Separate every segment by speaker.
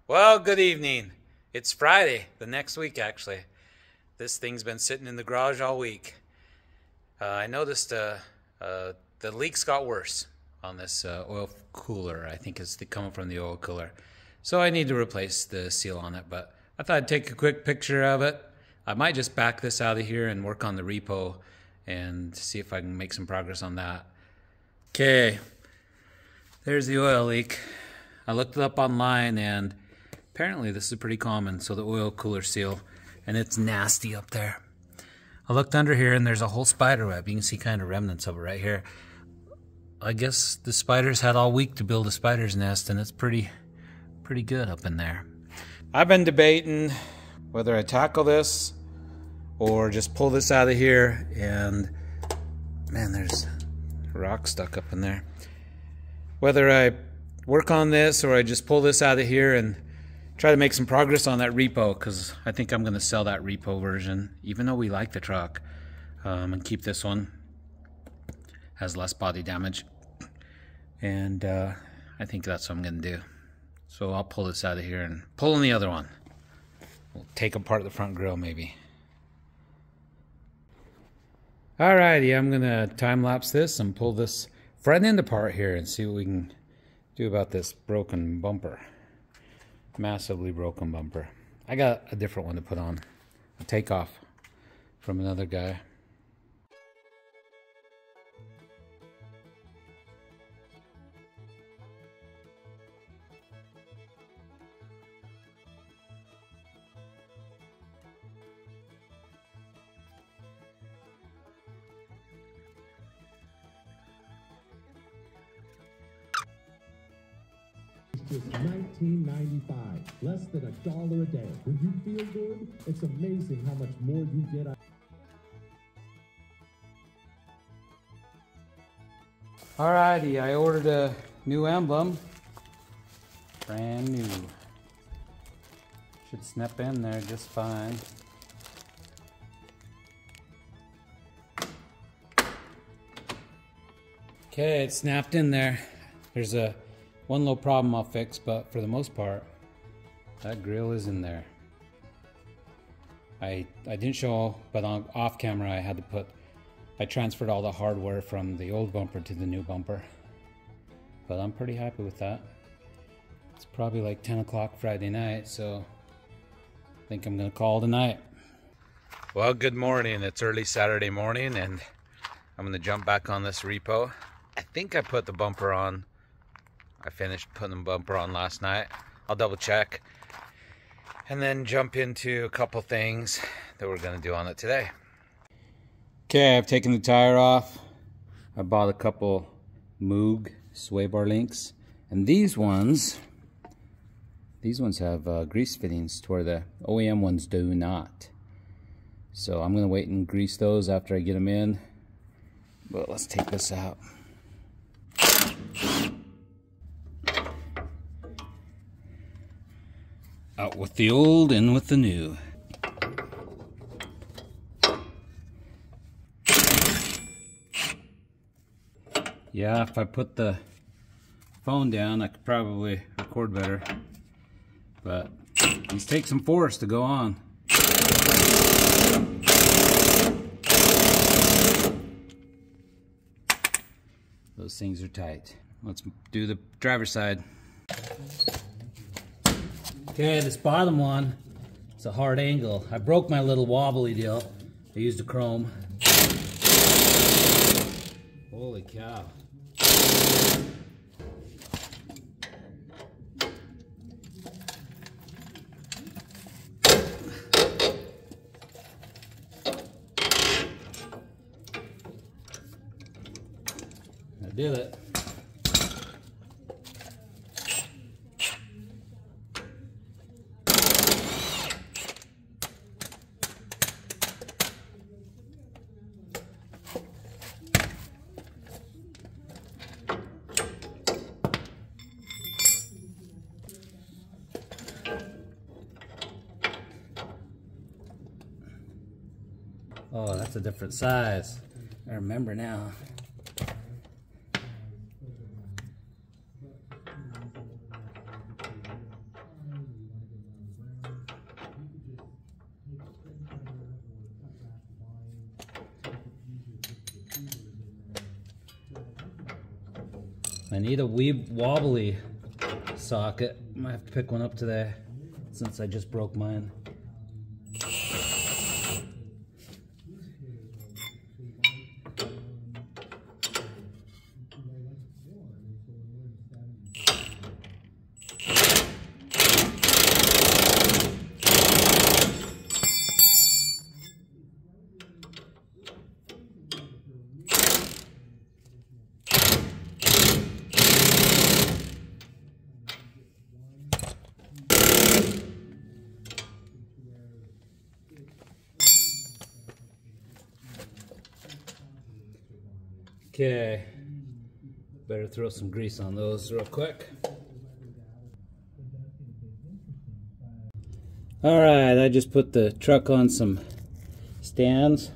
Speaker 1: Well, good evening. It's Friday, the next week actually. This thing's been sitting in the garage all week. I noticed the leaks got worse on this oil cooler. I think it's coming from the oil cooler. So I need to replace the seal on it, but I thought I'd take a quick picture of it. I might just back this out of here and work on the repo and see if I can make some progress on that. Okay, there's the oil leak. I looked it up online and apparently this is pretty common, so the oil cooler seal, and it's nasty up there. I looked under here and there's a whole spider web. You can see kind of remnants of it right here. I guess the spiders had all week to build a spider's nest, and it's pretty good up in there. I've been debating whether I tackle this or just pull this out of here, and man, there's rock stuck up in there. Whether I work on this or I just pull this out of here and try to make some progress on that repo, because I think I'm going to sell that repo version, even though we like the truck, and keep this one. Has less body damage, and I think that's what I'm going to do. So I'll pull this out of here and pull in the other one. We'll take apart the front grille maybe. Alrighty, I'm going to time-lapse this and pull this front end apart here and see what we can do about this broken bumper. Massively broken bumper. I got a different one to put on. A takeoff from another guy.
Speaker 2: Just $19.95, less than $1 a day. When you feel good, it's amazing how much more you get out.
Speaker 1: Alrighty, I ordered a new emblem. Brand new. Should snap in there just fine. Okay, it snapped in there. There's one little problem I'll fix, but for the most part, that grill is in there. I didn't show, but off camera I transferred all the hardware from the old bumper to the new bumper. But I'm pretty happy with that. It's probably like 10 o'clock Friday night, so I think I'm gonna call it a night. Well, good morning. It's early Saturday morning, and I'm gonna jump back on this repo. I think I put the bumper on. I finished putting the bumper on last night. I'll double check and then jump into a couple things that we're gonna do on it today. Okay, I've taken the tire off. I bought a couple Moog sway bar links, and these ones have grease fittings to where the OEM ones do not. So I'm gonna wait and grease those after I get them in. But let's take this out. Out with the old, in with the new. Yeah, if I put the phone down, I could probably record better. But these take some force to go on. Those things are tight. Let's do the driver's side. Okay, this bottom one, it's a hard angle. I broke my little wobbly deal. I used a chrome. Holy cow. I did it. Oh, that's a different size. I remember now. I need a wee wobbly socket. Might have to pick one up today since I just broke mine. Okay, better throw some grease on those real quick. Alright, I just put the truck on some stands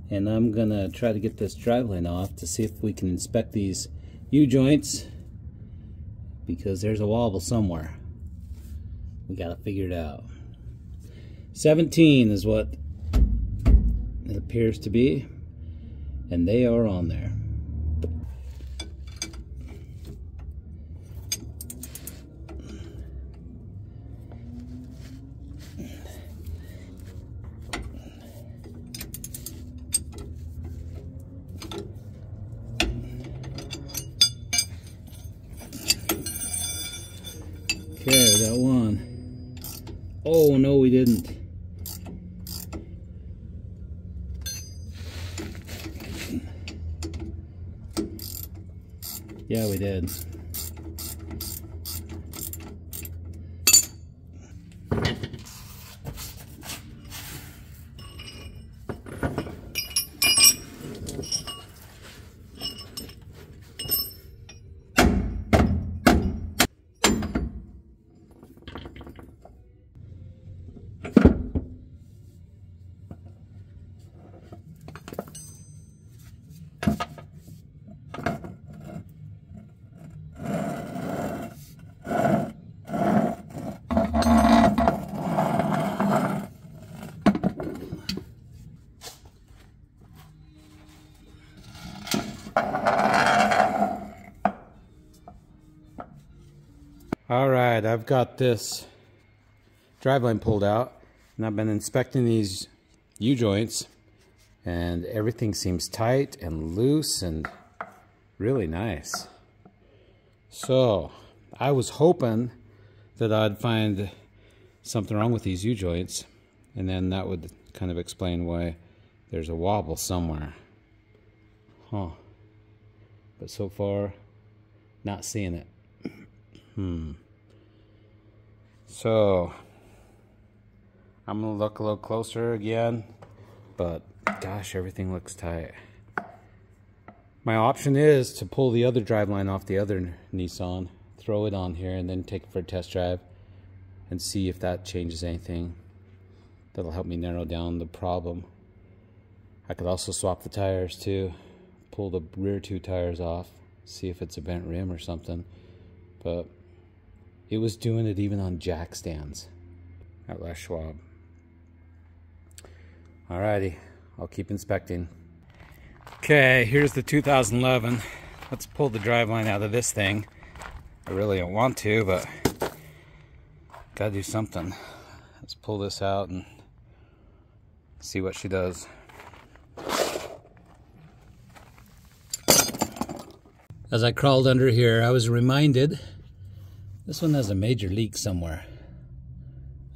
Speaker 1: and I'm gonna try to get this driveline off to see if we can inspect these U-joints, because there's a wobble somewhere. We gotta figure it out. 17 is what it appears to be, and they are on there. Okay, we got one. Oh no, we didn't. Yeah, we did. Alright, I've got this driveline pulled out and I've been inspecting these U-joints and everything seems tight and loose and really nice. So I was hoping that I'd find something wrong with these U-joints, and then that would kind of explain why there's a wobble somewhere. But so far, not seeing it. So I'm gonna look a little closer again, but gosh, everything looks tight. My option is to pull the other driveline off the other Nissan, throw it on here, and then take it for a test drive and see if that changes anything. That'll help me narrow down the problem. I could also swap the tires too, pull the rear two tires off, see if it's a bent rim or something. But it was doing it even on jack stands at Les Schwab. Alrighty, I'll keep inspecting. Okay, here's the 2011. Let's pull the driveline out of this thing. I really don't want to, but gotta do something. Let's pull this out and see what she does. As I crawled under here, I was reminded this one has a major leak somewhere.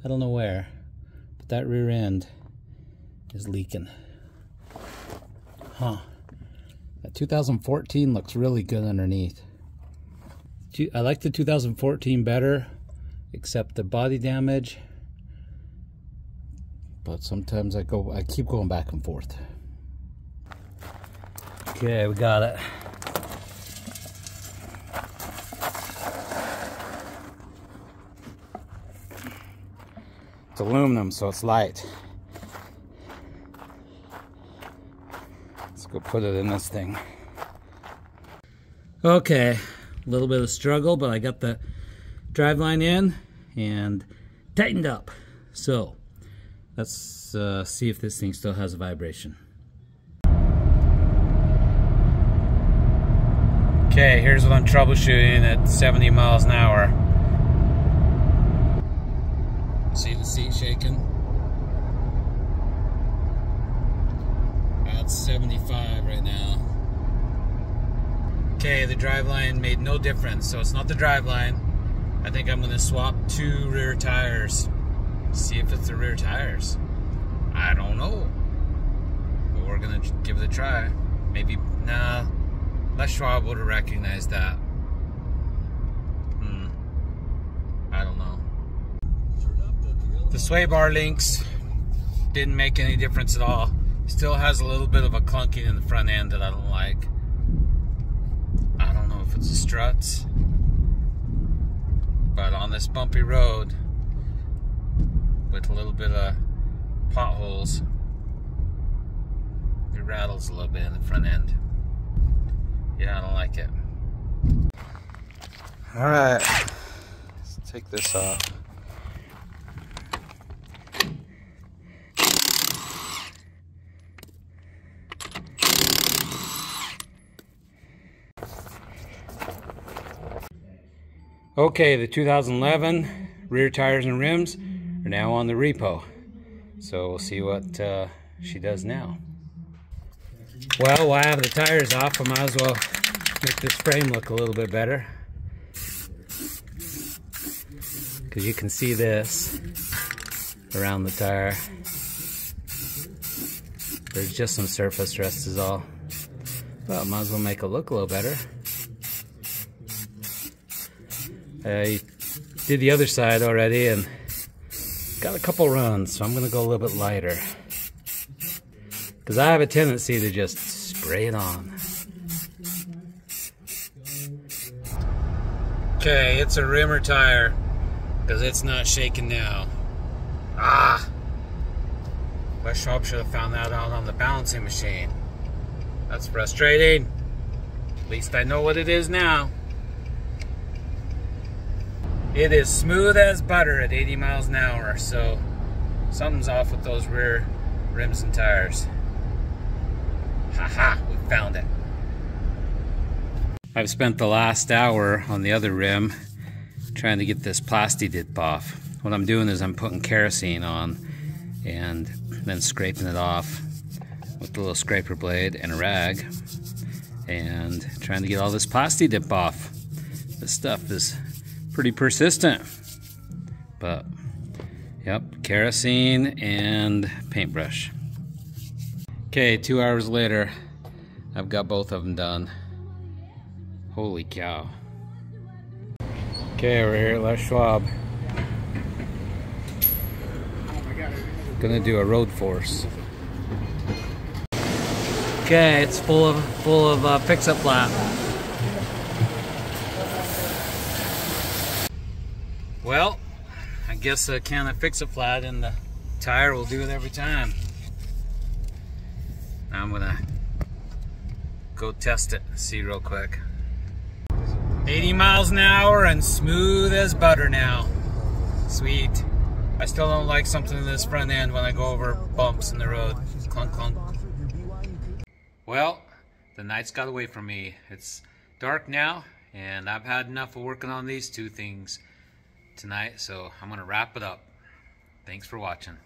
Speaker 1: I don't know where, but that rear end is leaking. That 2014 looks really good underneath. I like the 2014 better, except the body damage. But sometimes I keep going back and forth. Okay, we got it. It's aluminum, so it's light. Let's go put it in this thing. Okay, a little bit of struggle, but I got the driveline in and tightened up. So let's see if this thing still has a vibration. Okay, here's what I'm troubleshooting at 70 miles an hour. See the seat shaking? About 75 right now. Okay, the driveline made no difference, so it's not the driveline. I think I'm gonna swap 2 rear tires. See if it's the rear tires. I don't know. But we're gonna give it a try. Maybe, nah, Les Schwab would have recognized that. I don't know. The sway bar links didn't make any difference at all. Still has a little bit of a clunking in the front end that I don't like. I don't know if it's the struts, but on this bumpy road with a little bit of potholes, it rattles a little bit in the front end. Yeah, I don't like it. Alright, let's take this off. Okay, the 2011 rear tires and rims are now on the repo. So we'll see what she does now. Well, while I have the tires off, I might as well make this frame look a little bit better. Because you can see this around the tire. There's just some surface rust is all. Well, I might as well make it look a little better. I did the other side already and got a couple runs, so I'm going to go a little bit lighter. Because I have a tendency to just spray it on. Okay, it's a rimmer tire because it's not shaking now. Les Schwab should have found that out on the balancing machine. That's frustrating. At least I know what it is now. It is smooth as butter at 80 miles an hour, so something's off with those rear rims and tires. Haha, we found it. I've spent the last hour on the other rim trying to get this plasti dip off. What I'm doing is I'm putting kerosene on and then scraping it off with a little scraper blade and a rag and trying to get all this plasti dip off. This stuff is pretty persistent, but yep, kerosene and paintbrush. Okay, 2 hours later, I've got both of them done. Holy cow. Okay, we're here at Les Schwab. Gonna do a road force. Okay, it's full of fix-up lap. Well, I guess a can of fix-it flat in the tire will do it every time. Now I'm gonna go test it, see real quick. 80 miles an hour and smooth as butter now. Sweet. I still don't like something in this front end when I go over bumps in the road. Clunk, clunk. Well, the night's got away from me. It's dark now, and I've had enough of working on these two things tonight, so I'm gonna wrap it up. Thanks for watching.